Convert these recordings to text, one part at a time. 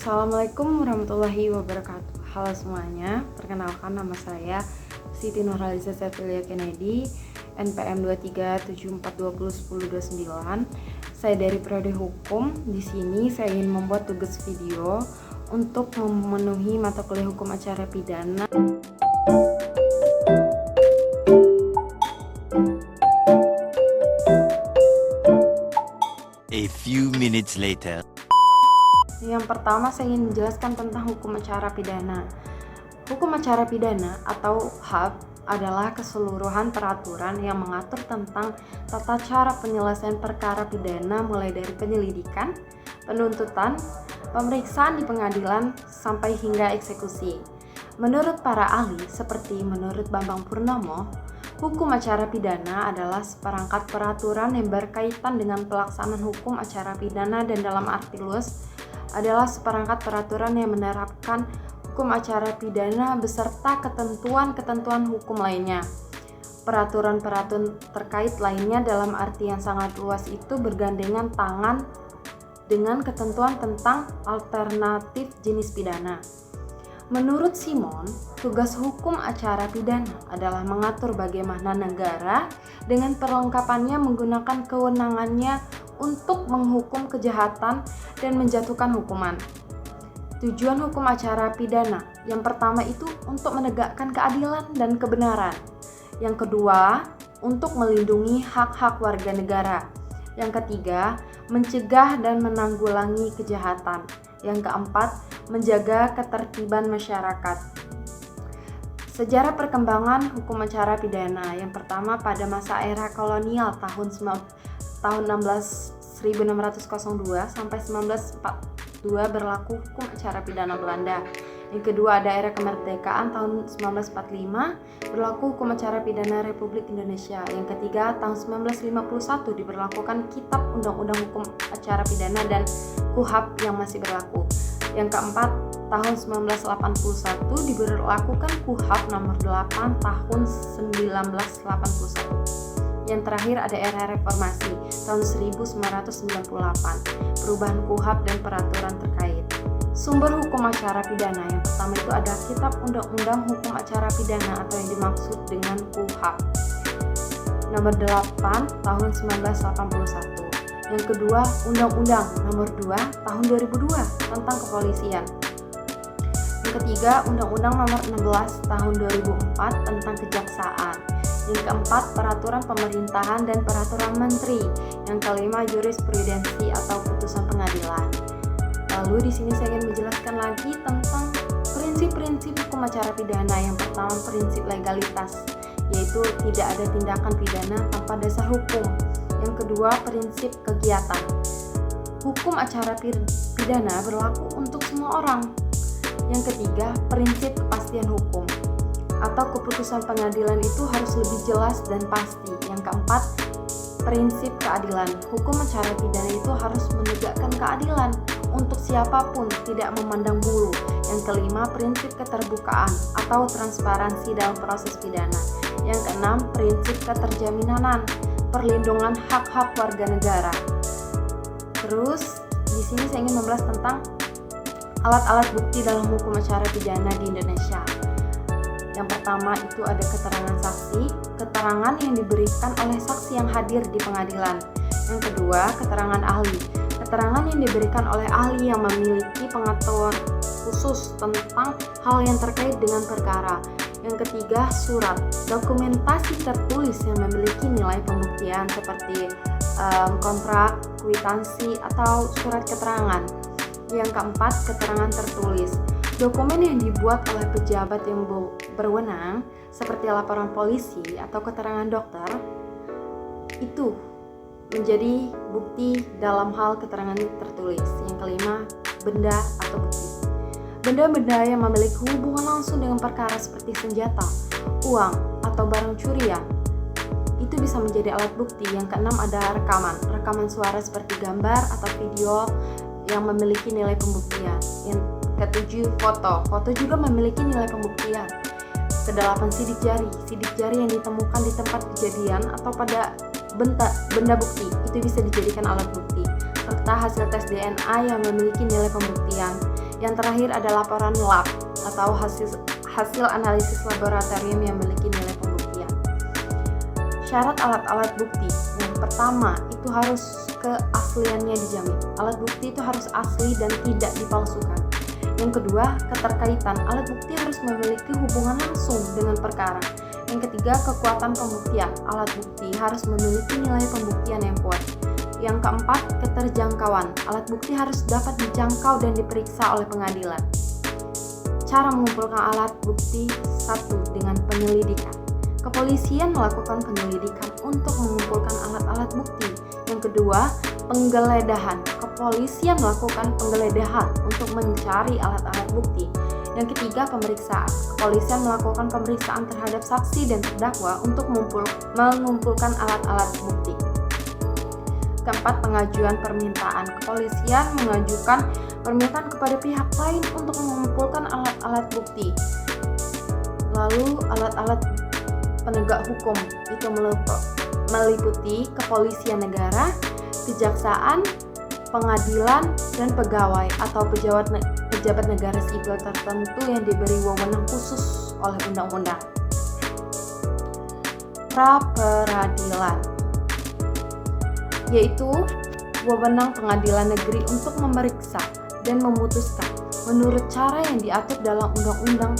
Assalamualaikum warahmatullahi wabarakatuh. Halo semuanya, perkenalkan nama saya Siti Nurhaliza Setilia Kennedy, NPM 2374201029. Saya dari Prodi Hukum. Di sini saya ingin membuat tugas video untuk memenuhi mata kuliah hukum acara pidana. A few minutes later. Yang pertama, saya ingin menjelaskan tentang hukum acara pidana. Hukum acara pidana atau HAP adalah keseluruhan peraturan yang mengatur tentang tata cara penyelesaian perkara pidana mulai dari penyelidikan, penuntutan, pemeriksaan di pengadilan, sampai hingga eksekusi. Menurut para ahli seperti menurut Bambang Purnomo, hukum acara pidana adalah seperangkat peraturan yang berkaitan dengan pelaksanaan hukum acara pidana dan dalam arti luas adalah seperangkat peraturan yang menerapkan hukum acara pidana beserta ketentuan-ketentuan hukum lainnya. Peraturan-peraturan terkait lainnya dalam arti yang sangat luas itu bergandengan tangan dengan ketentuan tentang alternatif jenis pidana. Menurut Simon, tugas hukum acara pidana adalah mengatur bagaimana negara dengan perlengkapannya menggunakan kewenangannya untuk menghukum kejahatan dan menjatuhkan hukuman. Tujuan hukum acara pidana yang pertama itu untuk menegakkan keadilan dan kebenaran. Yang kedua, untuk melindungi hak-hak warga negara. Yang ketiga, mencegah dan menanggulangi kejahatan. Yang keempat, menjaga ketertiban masyarakat. Sejarah perkembangan hukum acara pidana. Yang pertama, pada masa era kolonial tahun 1602 sampai 1942 berlaku hukum acara pidana Belanda. Yang kedua, ada era kemerdekaan tahun 1945 berlaku hukum acara pidana Republik Indonesia. Yang ketiga, tahun 1951 diberlakukan Kitab Undang-Undang Hukum Acara Pidana dan KUHAP yang masih berlaku. Yang keempat, tahun 1981 diberlakukan KUHAP nomor 8 tahun 1981. Yang terakhir ada era reformasi tahun 1998, perubahan KUHAP dan peraturan terkait. Sumber hukum acara pidana yang pertama itu ada Kitab Undang-Undang Hukum Acara Pidana atau yang dimaksud dengan KUHAP nomor 8 tahun 1981. Yang kedua, Undang-Undang nomor 2 tahun 2002 tentang kepolisian. Yang ketiga, Undang-Undang nomor 16 tahun 2004 tentang kejaksaan. Yang keempat, peraturan pemerintahan dan peraturan menteri. Yang kelima, jurisprudensi atau putusan pengadilan. Lalu di sini saya ingin menjelaskan lagi tentang prinsip-prinsip hukum acara pidana. Yang pertama, prinsip legalitas, yaitu tidak ada tindakan pidana tanpa dasar hukum. Yang kedua, prinsip kegiatan. Hukum acara pidana berlaku untuk semua orang. Yang ketiga, prinsip kepastian hukum atau keputusan pengadilan itu harus lebih jelas dan pasti. Yang keempat, prinsip keadilan. Hukum acara pidana itu harus menegakkan keadilan untuk siapapun, tidak memandang bulu. Yang kelima, prinsip keterbukaan atau transparansi dalam proses pidana. Yang keenam, prinsip keterjaminan, perlindungan hak-hak warga negara. Terus di sini saya ingin membahas tentang alat-alat bukti dalam hukum acara pidana di Indonesia. Yang pertama itu ada keterangan saksi, keterangan yang diberikan oleh saksi yang hadir di pengadilan. Yang kedua, keterangan ahli, keterangan yang diberikan oleh ahli yang memiliki pengetahuan khusus tentang hal yang terkait dengan perkara. Yang ketiga, surat, dokumentasi tertulis yang memiliki nilai pembuktian seperti kontrak, kwitansi, atau surat keterangan. Yang keempat, keterangan tertulis, dokumen yang dibuat oleh pejabat yang berwenang seperti laporan polisi atau keterangan dokter itu menjadi bukti dalam hal keterangan tertulis. Yang kelima, benda atau bukti. Benda-benda yang memiliki hubungan langsung dengan perkara seperti senjata, uang, atau barang curian itu bisa menjadi alat bukti. Yang keenam ada rekaman suara seperti gambar atau video yang memiliki nilai pembuktian. Yang ketujuh, foto juga memiliki nilai pembuktian. Kedelapan, sidik jari yang ditemukan di tempat kejadian atau pada benda bukti itu bisa dijadikan alat bukti, serta hasil tes DNA yang memiliki nilai pembuktian. Yang terakhir ada laporan lab atau hasil analisis laboratorium yang memiliki nilai pembuktian. Syarat alat-alat bukti. Yang pertama, itu harus keasliannya dijamin. Alat bukti itu harus asli dan tidak dipalsukan. Yang kedua, keterkaitan. Alat bukti harus memiliki hubungan langsung dengan perkara. Yang ketiga, kekuatan pembuktian. Alat bukti harus memiliki nilai pembuktian yang kuat. Yang keempat, keterjangkauan. Alat bukti harus dapat dijangkau dan diperiksa oleh pengadilan. Cara mengumpulkan alat bukti. 1. Dengan penyelidikan. Kepolisian melakukan penyelidikan untuk mengumpulkan alat-alat bukti. Yang kedua, penggeledahan. Kepolisian melakukan penggeledahan untuk mencari alat-alat bukti. Yang ketiga, pemeriksaan. Kepolisian melakukan pemeriksaan terhadap saksi dan terdakwa untuk mengumpulkan alat-alat bukti. Keempat, pengajuan permintaan. Kepolisian mengajukan permintaan kepada pihak lain untuk mengumpulkan alat-alat bukti. Lalu, alat-alat penegak hukum itu meliputi kepolisian negara, kejaksaan, pengadilan, dan pegawai atau pejabat negara sipil tertentu yang diberi wewenang khusus oleh undang-undang. Pra-peradilan, yaitu wewenang pengadilan negeri untuk memeriksa dan memutuskan menurut cara yang diatur dalam undang-undang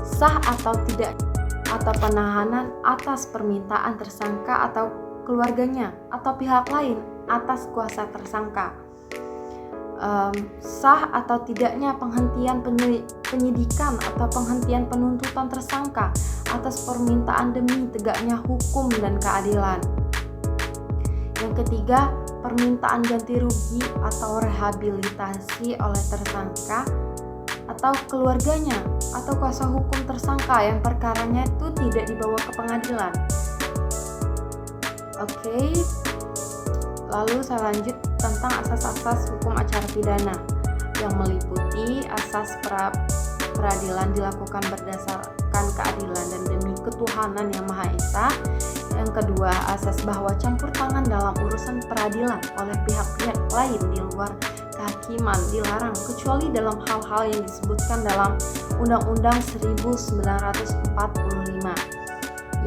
sah atau tidak atau penahanan atas permintaan tersangka atau keluarganya atau pihak lain atas kuasa tersangka. Sah atau tidaknya penghentian penyidikan atau penghentian penuntutan tersangka atas permintaan demi tegaknya hukum dan keadilan. Yang ketiga, permintaan ganti rugi atau rehabilitasi oleh tersangka atau keluarganya atau kuasa hukum tersangka yang perkaranya itu tidak dibawa ke pengadilan. Oke. Lalu saya lanjut tentang asas-asas hukum acara pidana yang meliputi asas peradilan dilakukan berdasarkan keadilan dan demi ketuhanan yang Maha Esa. Yang kedua, asas bahwa campur tangan dalam urusan peradilan oleh pihak-pihak lain di luar kehakiman dilarang kecuali dalam hal-hal yang disebutkan dalam Undang-Undang 1945.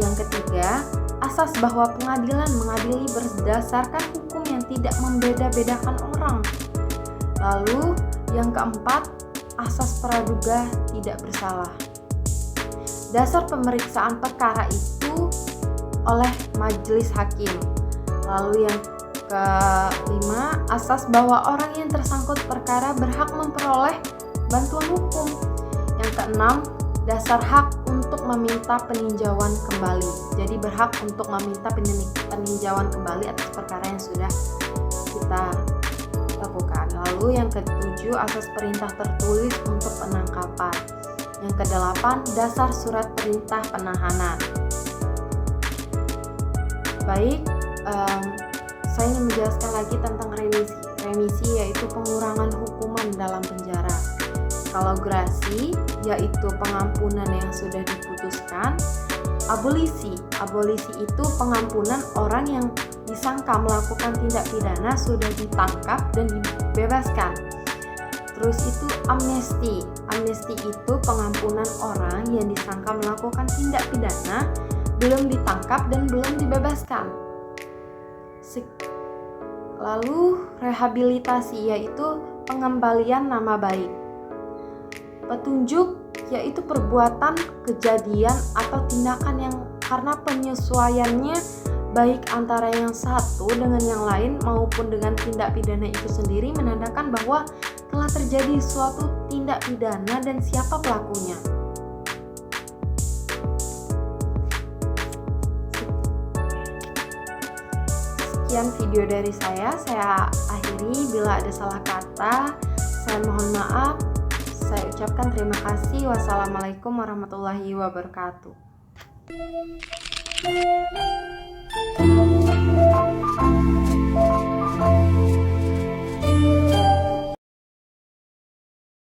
Yang ketiga, asas bahwa pengadilan mengadili berdasarkan hukum yang tidak membeda-bedakan orang. Lalu yang keempat, asas praduga tidak bersalah. Dasar pemeriksaan perkara itu oleh majelis hakim. Lalu yang kelima, asas bahwa orang yang tersangkut perkara berhak memperoleh bantuan hukum. Yang keenam, dasar hak untuk meminta peninjauan kembali. Jadi berhak untuk meminta peninjauan kembali atas perkara yang sudah kita lakukan. Lalu yang ketujuh, asas perintah tertulis untuk penangkapan. Yang kedelapan, dasar surat perintah penahanan. Baik, saya ingin menjelaskan lagi tentang remisi. Remisi yaitu pengurangan hukuman dalam penjara. Kalau gerasi yaitu pengampunan yang sudah diputuskan. Abolisi itu pengampunan orang yang disangka melakukan tindak pidana sudah ditangkap dan dibebaskan. Terus itu amnesti itu pengampunan orang yang disangka melakukan tindak pidana belum ditangkap dan belum dibebaskan. Lalu rehabilitasi yaitu pengembalian nama baik. Petunjuk yaitu perbuatan, kejadian, atau tindakan yang karena penyesuaiannya baik antara yang satu dengan yang lain maupun dengan tindak pidana itu sendiri menandakan bahwa telah terjadi suatu tindak pidana dan siapa pelakunya. Sekian video dari saya akhiri. Bila ada salah kata, saya mohon maaf. Saya ucapkan terima kasih. Wassalamualaikum warahmatullahi wabarakatuh.